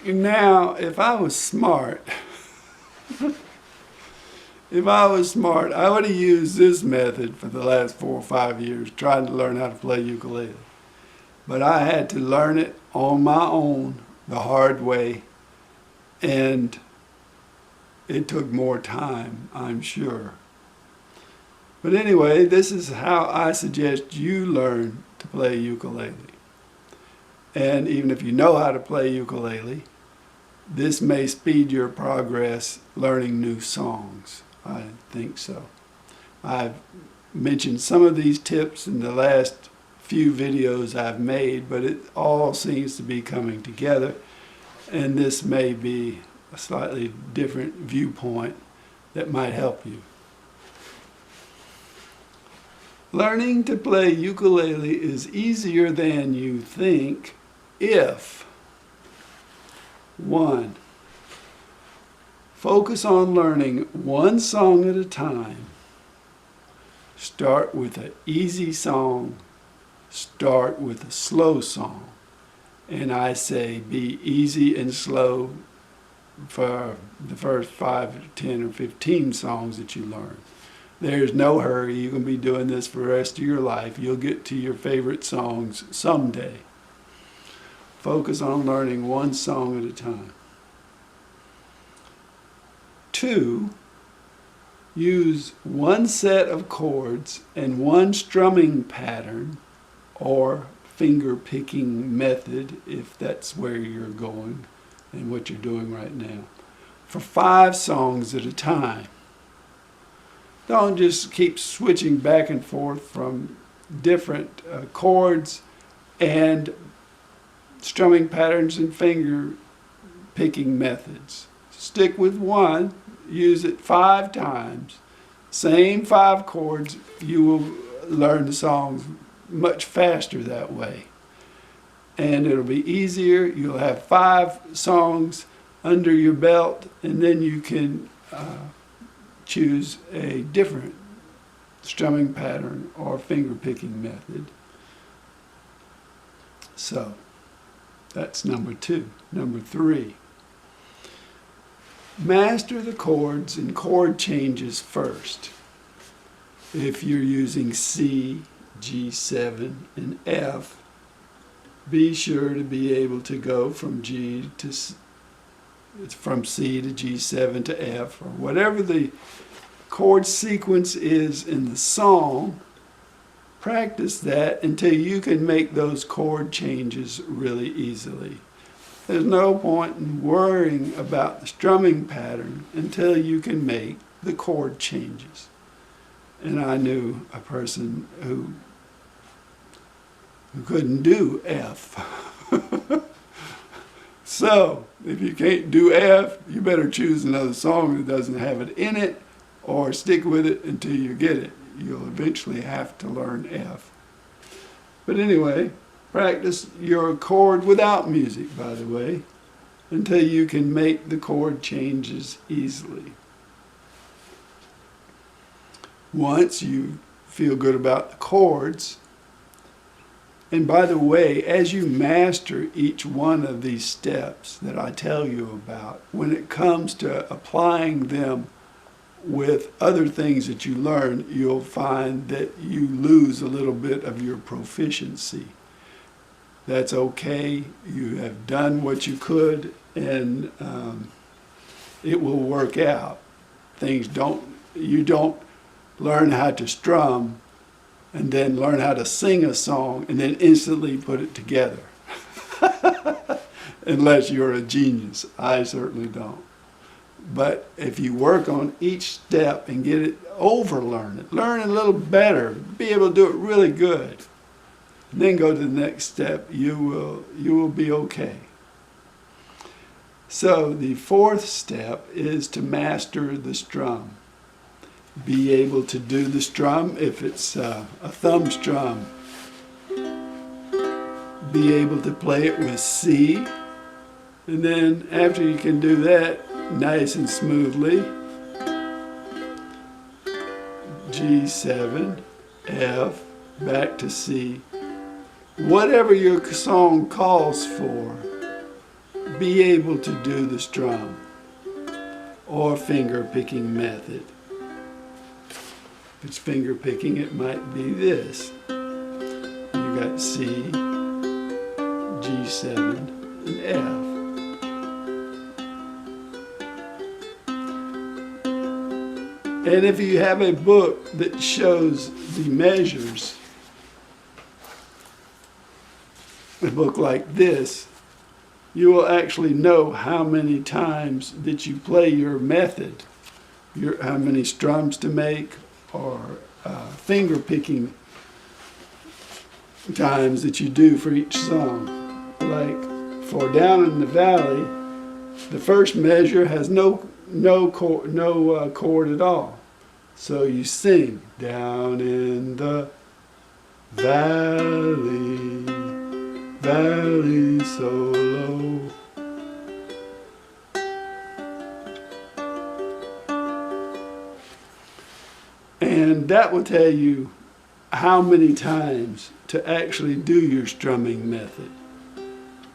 Now, if I was smart, I would have used this method for the last 4 or 5 years, trying to learn how to play ukulele. But I had to learn it on my own, the hard way, and it took more time, I'm sure. But anyway, this is how I suggest you learn to play ukulele. And even if you know how to play ukulele, this may speed your progress learning new songs. I think so. I've mentioned some of these tips in the last few videos I've made, but it all seems to be coming together, and this may be a slightly different viewpoint that might help you. Learning to play ukulele is easier than you think if 1. Focus on learning one song at a time. Start with an easy song. Start with a slow song. And I say be easy and slow for the first 5 or 10 or 15 songs that you learn. There's no hurry. You can be doing this for the rest of your life. You'll get to your favorite songs someday. Focus on learning one song at a time. 2, use one set of chords and one strumming pattern or finger picking method, if that's where you're going and what you're doing right now, for 5 songs at a time. Don't just keep switching back and forth from different chords and strumming patterns and finger picking methods. Stick with one. Use it 5 times, same 5 chords. You will learn the songs much faster that way. And it'll be easier. You'll have 5 songs under your belt, and then you can choose a different strumming pattern or finger picking method. So, that's number 2. Number 3. Master the chords and chord changes first. If you're using C, G7, and F, be sure to be able to go from C to G7 to F, or whatever the chord sequence is in the song. Practice that until you can make those chord changes really easily. There's no point in worrying about the strumming pattern until you can make the chord changes. And I knew a person who couldn't do F. So, if you can't do F, you better choose another song that doesn't have it in it, or stick with it until you get it. You'll eventually have to learn F. But anyway, practice your chord without music, by the way, until you can make the chord changes easily. Once you feel good about the chords, and by the way, as you master each one of these steps that I tell you about, when it comes to applying them with other things that you learn, you'll find that you lose a little bit of your proficiency. That's okay. You have done what you could, and it will work out. You don't learn how to strum and then learn how to sing a song and then instantly put it together. Unless you're a genius. I certainly don't. But if you work on each step and get it learn it a little better, be able to do it really good, and then go to the next step, you will be okay. So the 4th step is to master the strum. Be able to do the strum if it's a thumb strum. Be able to play it with C, and then after you can do that nice and smoothly, G7, F, back to C. Whatever your song calls for, be able to do the strum or finger picking method. If it's finger picking, it might be this. You got C, G7, and F. And if you have a book that shows the measures, a book like this, you will actually know how many times that you play your method, how many strums to make, or finger picking times that you do for each song. Like for Down in the Valley, the first measure has no chord at all. So you sing down in the valley, valley so low. And that will tell you how many times to actually do your strumming method.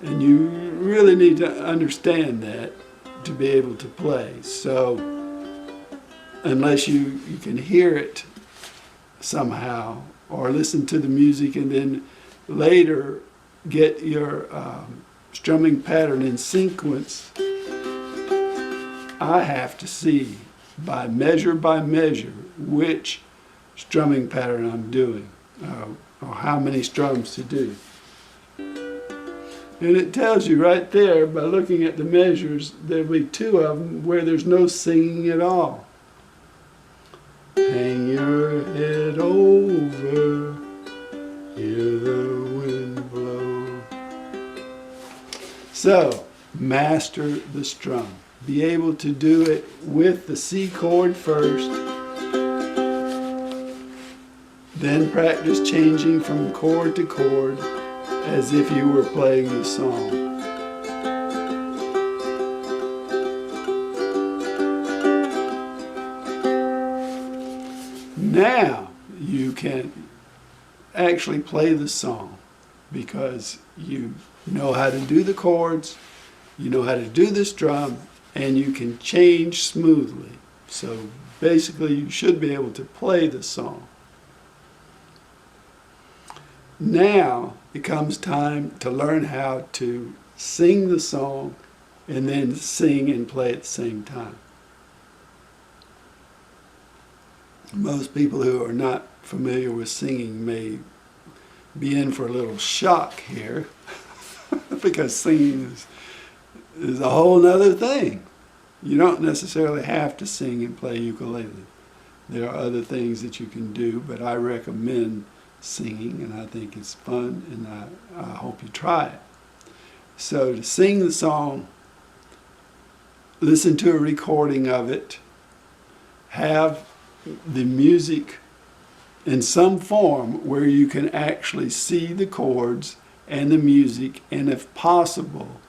And you really need to understand that to be able to play. So unless you can hear it somehow or listen to the music and then later get your strumming pattern in sequence, I have to see by measure which strumming pattern I'm doing or how many strums to do. And it tells you right there by looking at the measures, there'll be two of them where there's no singing at all. Hang your head over, hear the wind blow. So, master the strum. Be able to do it with the C chord first, then practice changing from chord to chord as if you were playing the song. Now you can actually play the song because you know how to do the chords, you know how to do the strum, and you can change smoothly. So basically you should be able to play the song. Now it comes time to learn how to sing the song and then sing and play at the same time. Most people who are not familiar with singing may be in for a little shock here because singing is a whole other thing. You don't necessarily have to sing and play ukulele. There are other things that you can do, but I recommend singing, and I think it's fun, and I hope you try it. So to sing the song, listen to a recording of it, have the music in some form where you can actually see the chords and the music, and if possible,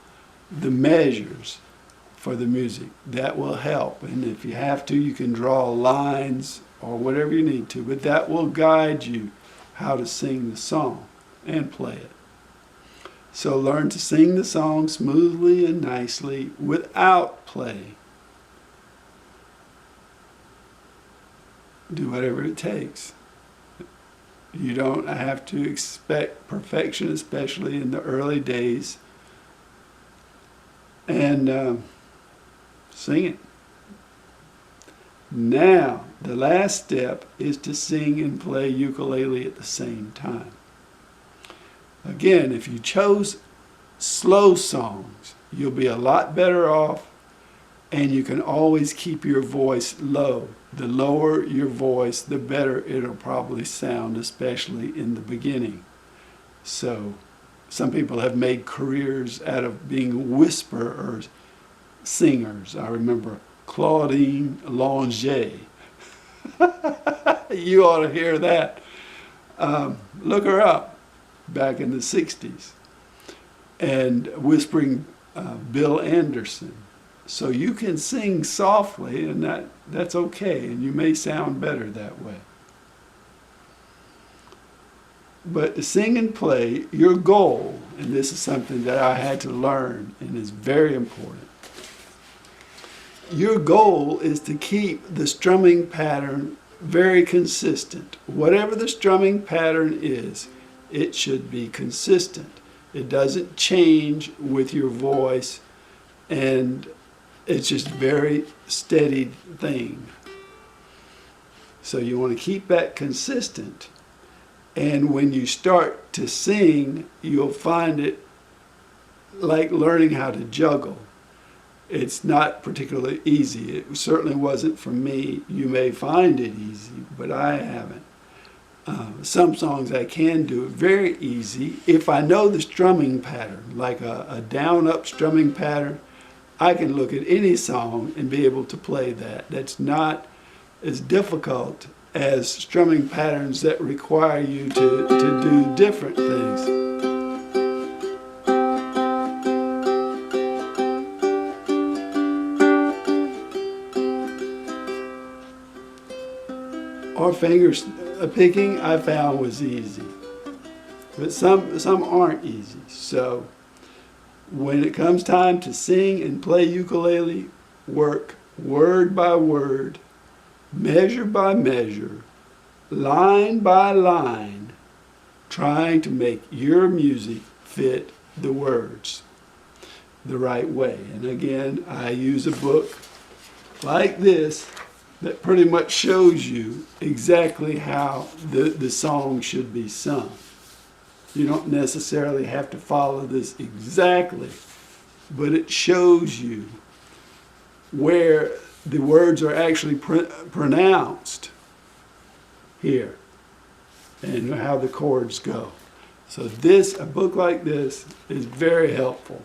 the measures for the music. That will help, and if you have to, you can draw lines or whatever you need to, but that will guide you how to sing the song and play it. So learn to sing the song smoothly and nicely without play. Do whatever it takes. You don't have to expect perfection, especially in the early days. And sing it. Now, the last step is to sing and play ukulele at the same time. Again, if you chose slow songs, you'll be a lot better off, and you can always keep your voice low. The lower your voice, the better it'll probably sound, especially in the beginning. So, some people have made careers out of being whisperers, singers. I remember Claudine Longet. You ought to hear that. Look her up back in the 60s. And whispering Bill Anderson. So you can sing softly, and that's okay, and you may sound better that way. But to sing and play, your goal, and this is something that I had to learn and is very important. Your goal is to keep the strumming pattern very consistent. Whatever the strumming pattern is, it should be consistent. It doesn't change with your voice, and it's just a very steady thing. So you want to keep that consistent. And when you start to sing, you'll find it like learning how to juggle. It's not particularly easy. It certainly wasn't for me. You may find it easy, but I haven't. Some songs I can do it very easy. If I know the strumming pattern, like a down-up strumming pattern, I can look at any song and be able to play that. That's not as difficult as strumming patterns that require you to do different things. Or fingers picking, I found was easy, but some aren't easy. So when it comes time to sing and play ukulele, work word by word, measure by measure, line by line, trying to make your music fit the words the right way. And again, I use a book like this that pretty much shows you exactly how the song should be sung. You don't necessarily have to follow this exactly, but it shows you where the words are actually pronounced here and how the chords go. So a book like this is very helpful.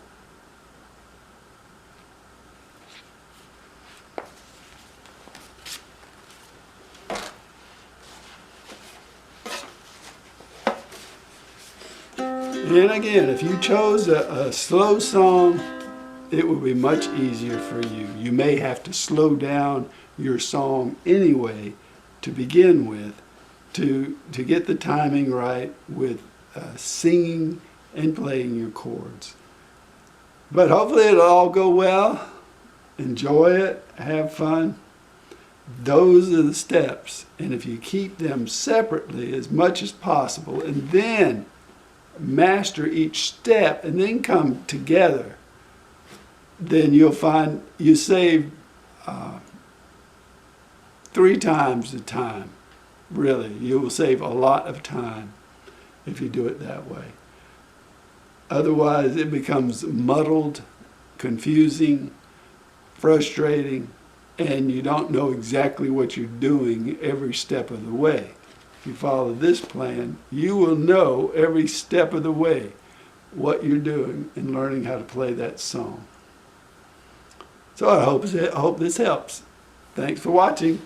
And again, if you chose a slow song, it will be much easier for you. You may have to slow down your song anyway to begin with to get the timing right with singing and playing your chords. But hopefully it'll all go well. Enjoy it, have fun. Those are the steps. And if you keep them separately as much as possible and then master each step and then come together, then you'll find you save 3 times the time. Really, you will save a lot of time if you do it that way. Otherwise, it becomes muddled, confusing, frustrating, and you don't know exactly what you're doing every step of the way. If you follow this plan, you will know every step of the way what you're doing in learning how to play that song. So I hope this helps. Thanks for watching.